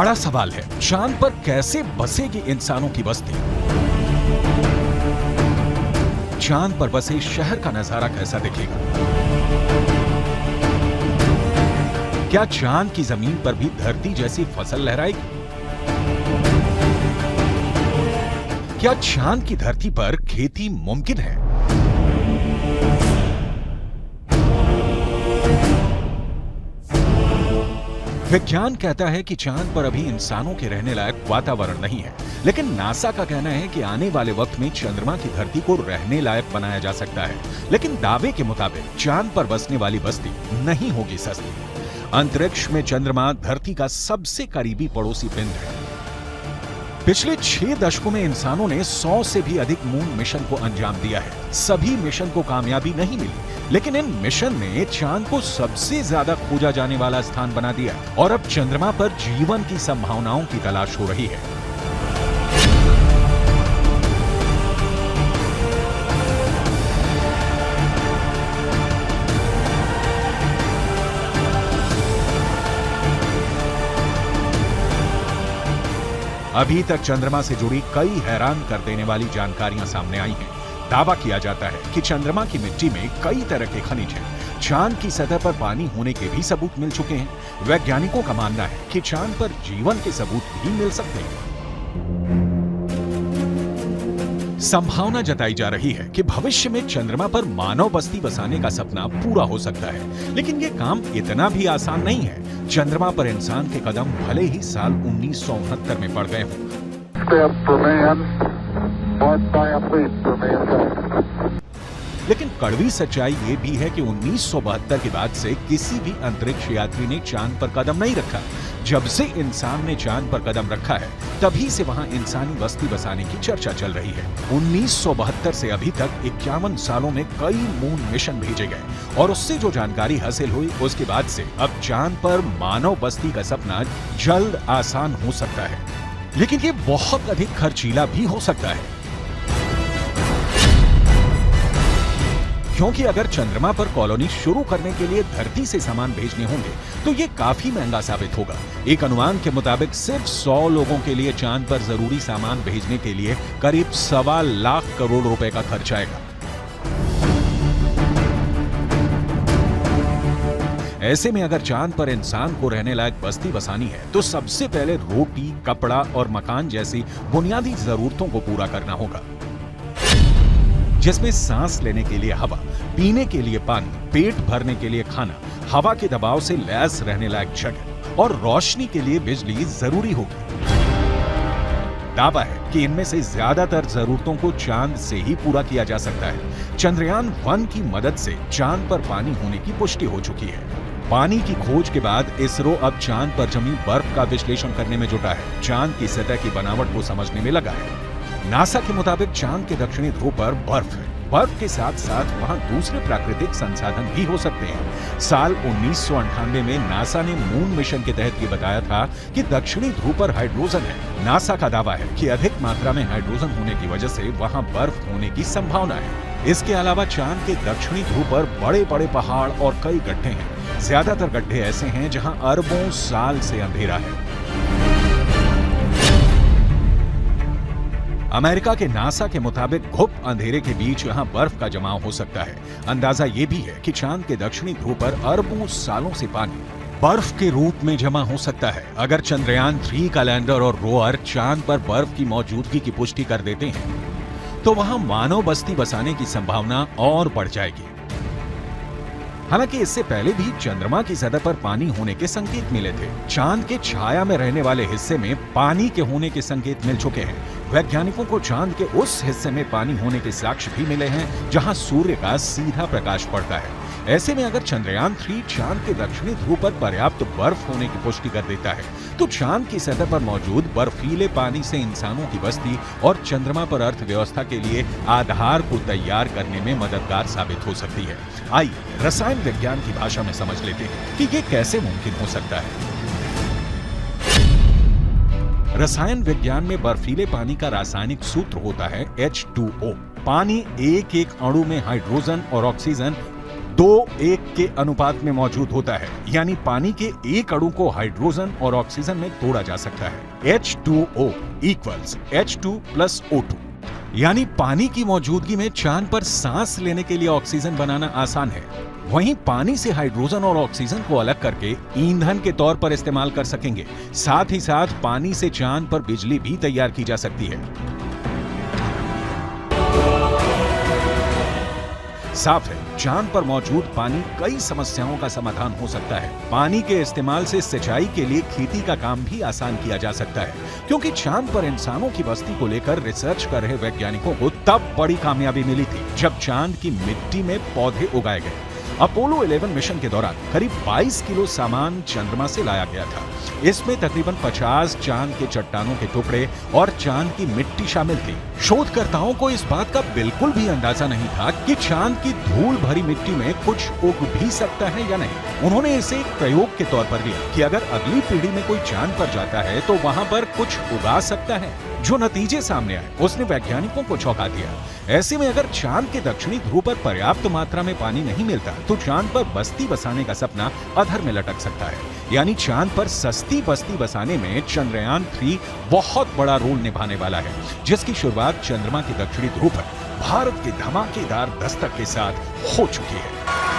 बड़ा सवाल है, चांद पर कैसे बसेगी इंसानों की बस्ती? चांद पर बसे शहर का नजारा कैसा दिखेगा? क्या चांद की जमीन पर भी धरती जैसी फसल लहराएगी? क्या चांद की धरती पर खेती मुमकिन है? विज्ञान कहता है कि चांद पर अभी इंसानों के रहने लायक वातावरण नहीं है, लेकिन नासा का कहना है कि आने वाले वक्त में चंद्रमा की धरती को रहने लायक बनाया जा सकता है। लेकिन दावे के मुताबिक चांद पर बसने वाली बस्ती नहीं होगी सस्ती। अंतरिक्ष में चंद्रमा धरती का सबसे करीबी पड़ोसी पिंड है। पिछले 6 दशकों में इंसानों ने 100 से भी अधिक मून मिशन को अंजाम दिया है। सभी मिशन को कामयाबी नहीं मिली, लेकिन इन मिशन ने चांद को सबसे ज्यादा खोजा जाने वाला स्थान बना दिया और अब चंद्रमा पर जीवन की संभावनाओं की तलाश हो रही है। अभी तक चंद्रमा से जुड़ी कई हैरान कर देने वाली जानकारियां सामने आई हैं। दावा किया जाता है कि चंद्रमा की मिट्टी में कई तरह के खनिज हैं। चांद की सतह पर पानी होने के भी सबूत मिल चुके हैं। वैज्ञानिकों का मानना है कि चांद पर जीवन के सबूत भी मिल सकते हैं। संभावना जताई जा रही है कि भविष्य में चंद्रमा पर मानव बस्ती बसाने का सपना पूरा हो सकता है, लेकिन ये काम इतना भी आसान नहीं है। चंद्रमा पर इंसान के कदम भले ही साल 1969 में पड़ गए हों, लेकिन कड़वी सच्चाई ये भी है कि 1972 के बाद से किसी भी अंतरिक्ष यात्री ने चांद पर कदम नहीं रखा। जब से इंसान ने चांद पर कदम रखा है, तभी से वहां इंसानी बस्ती बसाने की चर्चा चल रही है। 1972 से अभी तक 51 सालों में कई मून मिशन भेजे गए और उससे जो जानकारी हासिल हुई, उसके बाद से अब चांद पर मानव बस्ती का सपना जल्द आसान हो सकता है, लेकिन ये बहुत अधिक खर्चीला भी हो सकता है। क्योंकि अगर चंद्रमा पर कॉलोनी शुरू करने के लिए धरती से सामान भेजने होंगे तो ये काफी महंगा साबित होगा। एक अनुमान के मुताबिक सिर्फ 100 लोगों के लिए चांद पर जरूरी सामान भेजने के लिए करीब 1.25 लाख करोड़ रुपए का खर्च आएगा। ऐसे में अगर चांद पर इंसान को रहने लायक बस्ती बसानी है तो सबसे पहले रोटी, कपड़ा और मकान जैसी बुनियादी जरूरतों को पूरा करना होगा, जिसमें सांस लेने के लिए हवा, पीने के लिए पानी, पेट भरने के लिए खाना, हवा के दबाव से लैस रहने लायक जगह और रोशनी के लिए बिजली जरूरी होगी। दावा है कि इनमें से ज्यादातर जरूरतों को चांद से ही पूरा किया जा सकता है। चंद्रयान 1 की मदद से चांद पर पानी होने की पुष्टि हो चुकी है। पानी की खोज के बाद इसरो अब चांद पर जमी बर्फ का विश्लेषण करने में जुटा है। चांद की सतह की बनावट को समझने में लगा है। नासा के मुताबिक चांद के दक्षिणी ध्रुव पर बर्फ है। बर्फ के साथ साथ वहां दूसरे प्राकृतिक संसाधन भी हो सकते हैं। साल 1998 में नासा ने मून मिशन के तहत ये बताया था कि दक्षिणी ध्रुव पर हाइड्रोजन है। नासा का दावा है कि अधिक मात्रा में हाइड्रोजन होने की वजह से वहां बर्फ होने की संभावना है। इसके अलावा चांद के दक्षिणी ध्रुव पर बड़े बड़े पहाड़ और कई गड्ढे हैं। ज्यादातर गड्ढे ऐसे हैं जहां अरबों साल से अंधेरा है। अमेरिका के नासा के मुताबिक घुप अंधेरे के बीच यहां बर्फ का जमाव हो सकता है। अंदाजा ये भी है कि चांद के दक्षिणी ध्रुव पर अरबों सालों से पानी बर्फ के रूप में जमा हो सकता है। अगर चंद्रयान 3 का लैंडर और रोअर चांद पर बर्फ की मौजूदगी की पुष्टि कर देते हैं तो वहां मानव बस्ती बसाने की संभावना और बढ़ जाएगी। हालांकि इससे पहले भी चंद्रमा की सतह पर पानी होने के संकेत मिले थे। चांद के छाया में रहने वाले हिस्से में पानी के होने के संकेत मिल चुके हैं। वैज्ञानिकों को चांद के उस हिस्से में पानी होने के साक्ष्य भी मिले हैं जहां सूर्य का सीधा प्रकाश पड़ता है। ऐसे में अगर चंद्रयान 3 चांद के दक्षिणी ध्रुव पर पर्याप्त बर्फ होने की पुष्टि कर देता है तो चांद की सतह पर मौजूद बर्फीले पानी से इंसानों की बस्ती और चंद्रमा पर अर्थव्यवस्था के लिए आधार को तैयार करने में मददगार साबित हो सकती है। आइए रसायन विज्ञान की भाषा में समझ लेते हैं कि ये कैसे मुमकिन हो सकता है। रसायन विज्ञान में बर्फीले पानी का रासायनिक सूत्र होता है H2O। पानी एक एक अणु में हाइड्रोजन और ऑक्सीजन 2:1 के अनुपात में मौजूद होता है, यानी पानी के एक अणु को हाइड्रोजन और ऑक्सीजन में तोड़ा जा सकता है। H2O equals H2 plus O2, यानी पानी की मौजूदगी में चांद पर सांस लेने के लिए ऑक्सीजन बनाना आसान है। वहीं पानी से हाइड्रोजन और ऑक्सीजन को अलग करके ईंधन के तौर पर इस्तेमाल कर सकेंगे। साथ ही साथ पानी से चांद पर बिजली भी तैयार की जा सकती है। साफ है, चांद पर मौजूद पानी कई समस्याओं का समाधान हो सकता है। पानी के इस्तेमाल से सिंचाई के लिए खेती का काम भी आसान किया जा सकता है, क्योंकि चांद पर इंसानों की बस्ती को लेकर रिसर्च कर रहे वैज्ञानिकों को तब बड़ी कामयाबी मिली थी जब चांद की मिट्टी में पौधे उगाए गए। अपोलो 11 मिशन के दौरान करीब 22 किलो सामान चंद्रमा से लाया गया था। इसमें तकरीबन 50 चांद के चट्टानों के टुकड़े और चांद की मिट्टी शामिल थी। शोधकर्ताओं को इस बात का बिल्कुल भी अंदाजा नहीं था कि चांद की धूल भरी मिट्टी में कुछ उग भी सकता है या नहीं। उन्होंने इसे एक प्रयोग के तौर पर लिया कि अगर अगली पीढ़ी में कोई चांद पर जाता है तो वहां पर कुछ उगा सकता है। जो नतीजे सामने आए उसने वैज्ञानिकों को चौंका दिया। ऐसे में अगर चांद के दक्षिणी ध्रुव पर पर्याप्त मात्रा में पानी नहीं मिलता तो चांद पर बस्ती बसाने का सपना अधर में लटक सकता है। यानी चांद पर सस्ती बस्ती बसाने में चंद्रयान 3 बहुत बड़ा रोल निभाने वाला है, जिसकी शुरुआत चंद्रमा के दक्षिणी ध्रुव पर भारत के धमाकेदार दस्तक के साथ हो चुकी है।